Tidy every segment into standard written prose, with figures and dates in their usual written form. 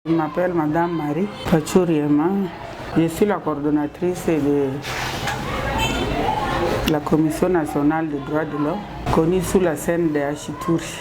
Je m'appelle Madame Marie Pachouriema. Je suis la coordonnatrice de la Commission nationale des droits de l'homme, connue sous la CNDH Ituri.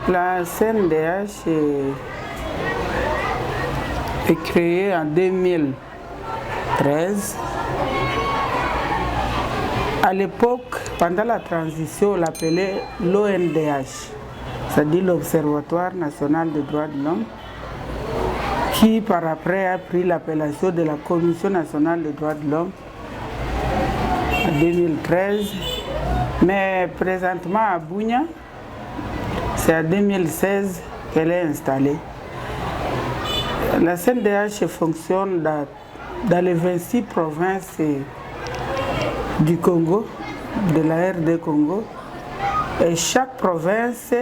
La CNDH est créée en 2013. À l'époque, pendant la transition, on l'appelait l'ONDH, c'est-à-dire l'Observatoire national des droits de l'homme, qui par après a pris l'appellation de la Commission nationale des droits de l'homme en 2013. Mais présentement à Bunia, c'est en 2016 qu'elle est installée. La CNDH fonctionne dans les 26 provinces du Congo, de la RD Congo. Et chaque province,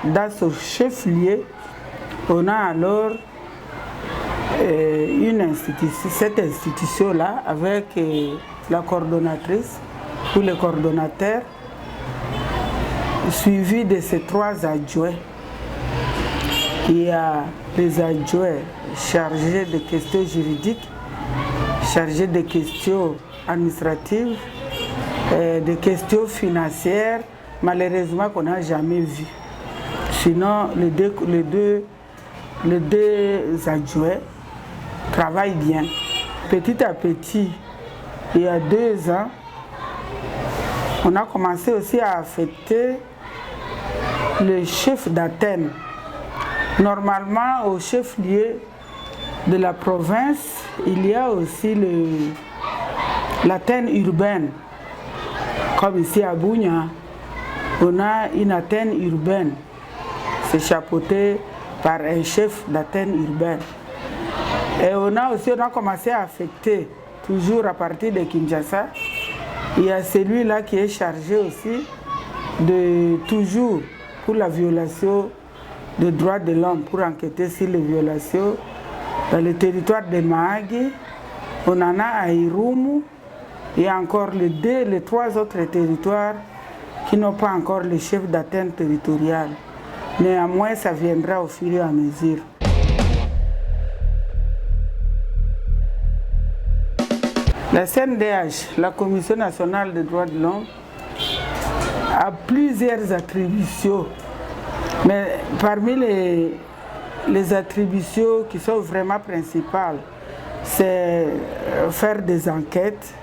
dans son chef-lieu, on a alors une institution, cette institution-là, avec la coordonnatrice ou le coordonnateur, suivi de ces 3 adjoints. Il y a les adjoints chargés de questions juridiques, chargés de questions administratives, des questions financières, malheureusement qu'on n'a jamais vu. Sinon, les deux adjoints travaillent bien. Petit à petit, il y a 2 ans, on a commencé aussi à affecter le chef d'antenne. Normalement, au chef-lieu de la province, il y a aussi l'antenne urbaine. Comme ici à Bunia, on a une antenne urbaine. C'est chapeauté par un chef d'antenne urbaine. Et on a commencé à affecter, toujours à partir de Kinshasa, il y a celui-là qui est chargé aussi de toujours pour la violation des droits de l'homme, pour enquêter sur les violations dans le territoire de Mahagi. On en a à Irumu. Il y a encore les 3 autres territoires qui n'ont pas encore le chef d'antenne territorial. Néanmoins, ça viendra au fur et à mesure. La CNDH, la Commission nationale des droits de l'homme, a plusieurs attributions. Mais parmi les attributions qui sont vraiment principales, c'est faire des enquêtes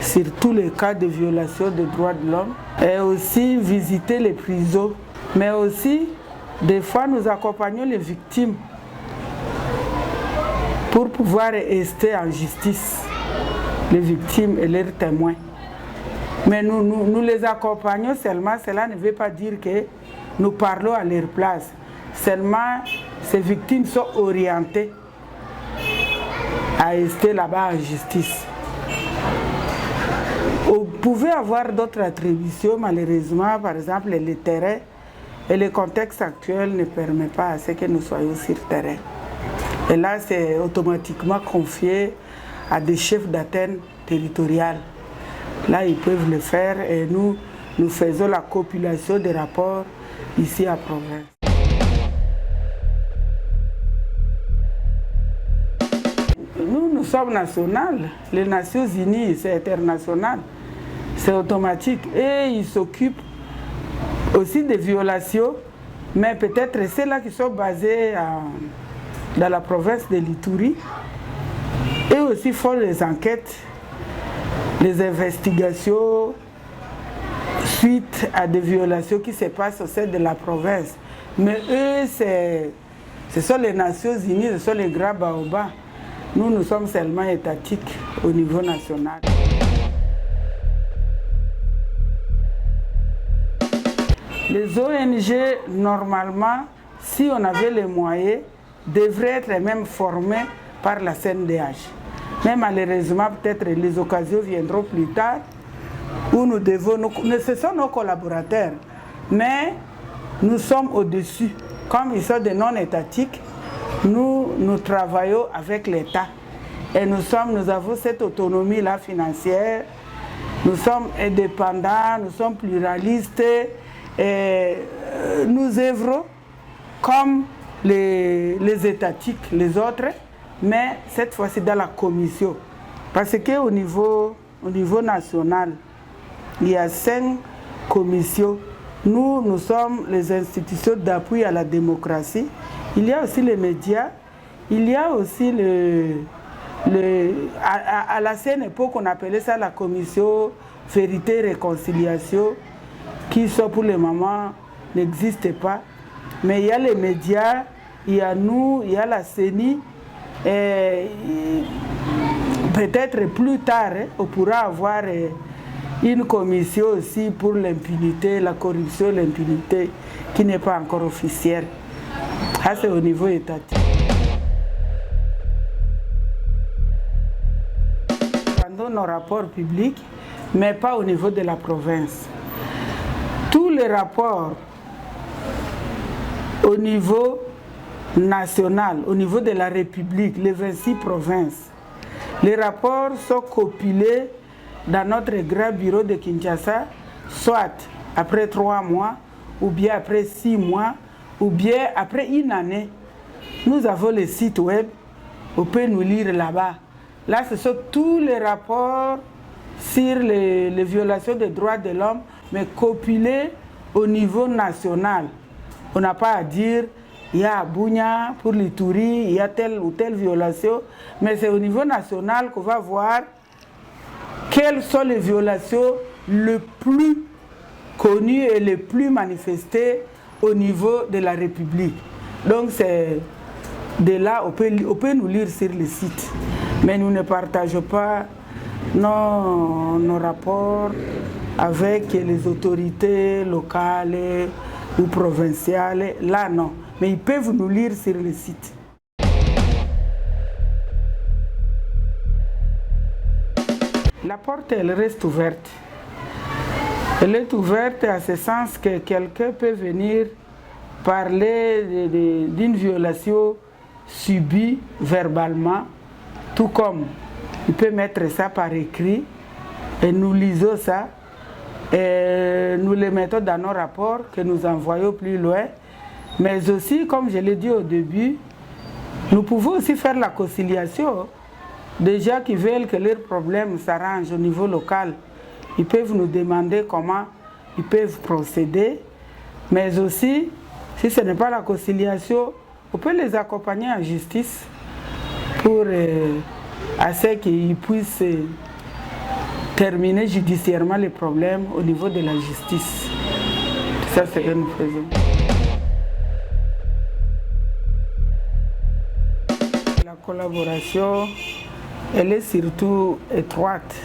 sur tous les cas de violation des droits de l'homme et aussi visiter les prisons. Mais aussi, des fois, nous accompagnons les victimes pour pouvoir rester en justice, les victimes et leurs témoins. Mais nous les accompagnons seulement, cela ne veut pas dire que nous parlons à leur place. Seulement, ces victimes sont orientées à rester là-bas en justice. Vous pouvez avoir d'autres attributions, malheureusement, par exemple les terrains, et le contexte actuel ne permet pas à ce que nous soyons sur terrain. Et là, c'est automatiquement confié à des chefs d'antenne territoriales. Là, ils peuvent le faire et nous faisons la compilation des rapports ici à province. Nous sommes nationales. Les Nations Unies, c'est international. C'est automatique. Et ils s'occupent aussi des violations, mais peut-être celles-là qui sont basées dans la province de l'Ituri. Et aussi font les enquêtes, les investigations suite à des violations qui se passent au sein de la province. Mais eux, ce sont les Nations Unies, ce sont les grands baobabs. Nous sommes seulement étatiques au niveau national. Les ONG, normalement, si on avait les moyens, devraient être même formées par la CNDH. Mais malheureusement, peut-être les occasions viendront plus tard où nous devons, ce sont nos collaborateurs, mais nous sommes au-dessus. Comme ils sont des non-étatiques, nous travaillons avec l'État. Et nous avons cette autonomie-là financière, nous sommes indépendants, nous sommes pluralistes nous œuvrons comme les étatiques, les autres, mais cette fois-ci dans la commission. Parce qu'au niveau national, il y a 5 commissions. Nous sommes les institutions d'appui à la démocratie. Il y a aussi les médias. Il y a aussi à l'ancienne époque, on appelait ça la commission vérité et réconciliation, qui sont pour le moment n'existe pas. Mais il y a les médias, il y a nous, il y a la CENI. Peut-être plus tard, on pourra avoir une commission aussi pour l'impunité, la corruption, l'impunité, qui n'est pas encore officielle. Ça, c'est au niveau étatique. Pendant nos rapports publics, mais pas au niveau de la province. Tous les rapports au niveau national, au niveau de la République, les 26 provinces, les rapports sont compilés dans notre grand bureau de Kinshasa, soit après 3 mois, ou bien après 6 mois, ou bien après 1 année. Nous avons le site web, on peut nous lire là-bas. Là, ce sont tous les rapports sur les violations des droits de l'homme, mais compilés au niveau national. On n'a pas à dire, il y a à Bunia, pour l'Ituri, il y a telle ou telle violation, mais c'est au niveau national qu'on va voir quelles sont les violations les plus connues et les plus manifestées au niveau de la République. Donc c'est de là, on peut nous lire sur le site. Mais nous ne partageons pas nos rapports avec les autorités locales ou provinciales. Là, non. Mais ils peuvent nous lire sur le site. La porte, elle reste ouverte. Elle est ouverte à ce sens que quelqu'un peut venir parler d'une violation subie verbalement, tout comme il peut mettre ça par écrit et nous lisons ça et nous le mettons dans nos rapports que nous envoyons plus loin. Mais aussi, comme je l'ai dit au début, nous pouvons aussi faire la conciliation. Des gens qui veulent que leurs problèmes s'arrangent au niveau local, ils peuvent nous demander comment ils peuvent procéder. Mais aussi, si ce n'est pas la conciliation, on peut les accompagner en justice pour à ce qu'ils puissent terminer judiciairement les problèmes au niveau de la justice. Ça, c'est ce que nous faisons. La collaboration, elle est surtout étroite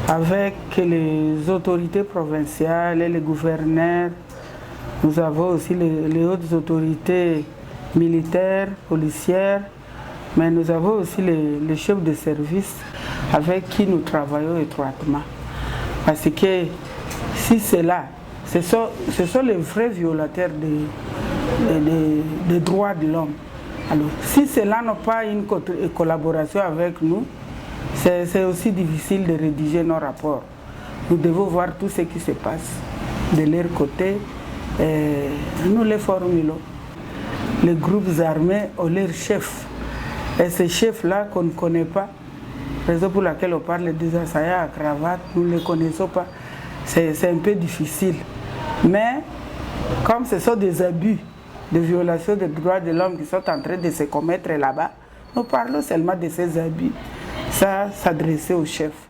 avec les autorités provinciales et les gouverneurs. Nous avons aussi les hautes autorités militaires, policières, mais nous avons aussi les chefs de service avec qui nous travaillons étroitement. Parce que si c'est là, ce sont les vrais violateurs des droits de l'homme. Alors, si ceux-là n'ont pas une collaboration avec nous, c'est aussi difficile de rédiger nos rapports. Nous devons voir tout ce qui se passe de leur côté et nous les formulons. Les groupes armés ont leurs chefs. Et ces chefs-là qu'on ne connaît pas, raison pour laquelle on parle des assaillants à cravate, nous ne les connaissons pas. C'est un peu difficile. Mais comme ce sont des abus, des violations des droits de l'homme qui sont en train de se commettre là-bas, nous parlons seulement de ces abus. Ça, s'adresser aux chefs.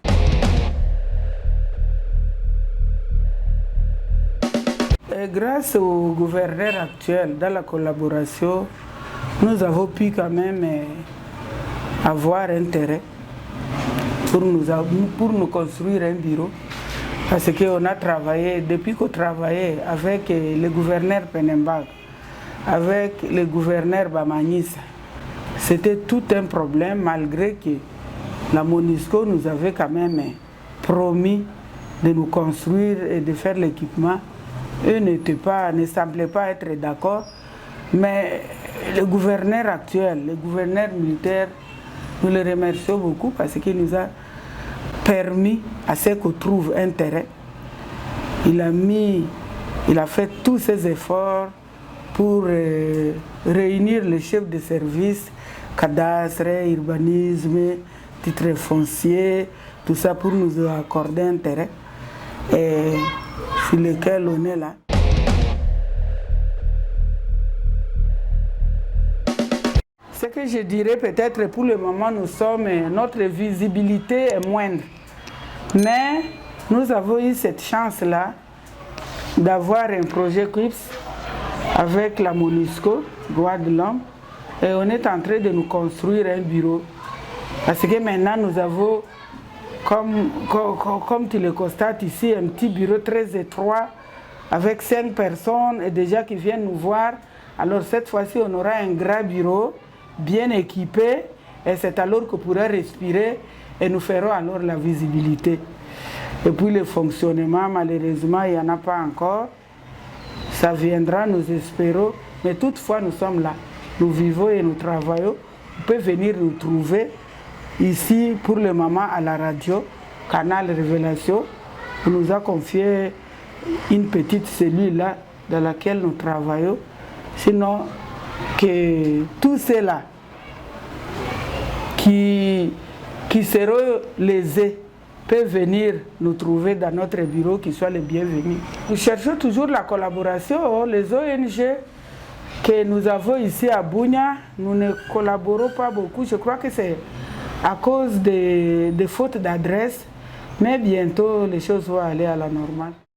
Et grâce au gouverneur actuel, dans la collaboration, nous avons pu quand même avoir intérêt pour nous construire un bureau. Parce qu'on a travaillé, depuis qu'on travaillait avec le gouverneur Penembag, avec le gouverneur Bamanissa, c'était tout un problème malgré que la MONUSCO nous avait quand même promis de nous construire et de faire l'équipement. Eux ne semblaient pas être d'accord, mais le gouverneur actuel, le gouverneur militaire, nous le remercions beaucoup parce qu'il nous a permis à ce qu'on trouve un terrain. Il a mis Il a fait tous ses efforts pour réunir les chefs de service, cadastre, urbanisme, titre foncier, tout ça pour nous accorder un terrain et sur lequel on est là. Ce que je dirais peut-être pour le moment, notre visibilité est moindre. Mais nous avons eu cette chance-là d'avoir un projet CRIPS avec la MONUSCO, Droits de l'Homme, et on est en train de nous construire un bureau. Parce que maintenant nous avons, comme tu le constates ici, un petit bureau très étroit avec 5 personnes et déjà qui viennent nous voir. Alors cette fois-ci, on aura un grand bureau bien équipé et c'est alors qu'on pourra respirer et nous ferons alors la visibilité. Et puis le fonctionnement, malheureusement, il n'y en a pas encore. Ça viendra, nous espérons, mais toutefois nous sommes là. Nous vivons et nous travaillons. Vous pouvez venir nous trouver ici pour le moment à la radio, Canal Révélation. On nous a confié une petite cellule là dans laquelle nous travaillons. Sinon, que tous ceux-là qui seront lésés peuvent venir nous trouver dans notre bureau, qu'ils soient les bienvenus. Nous cherchons toujours la collaboration. Les ONG que nous avons ici à Bunia, nous ne collaborons pas beaucoup. Je crois que c'est à cause des fautes d'adresse, mais bientôt les choses vont aller à la normale.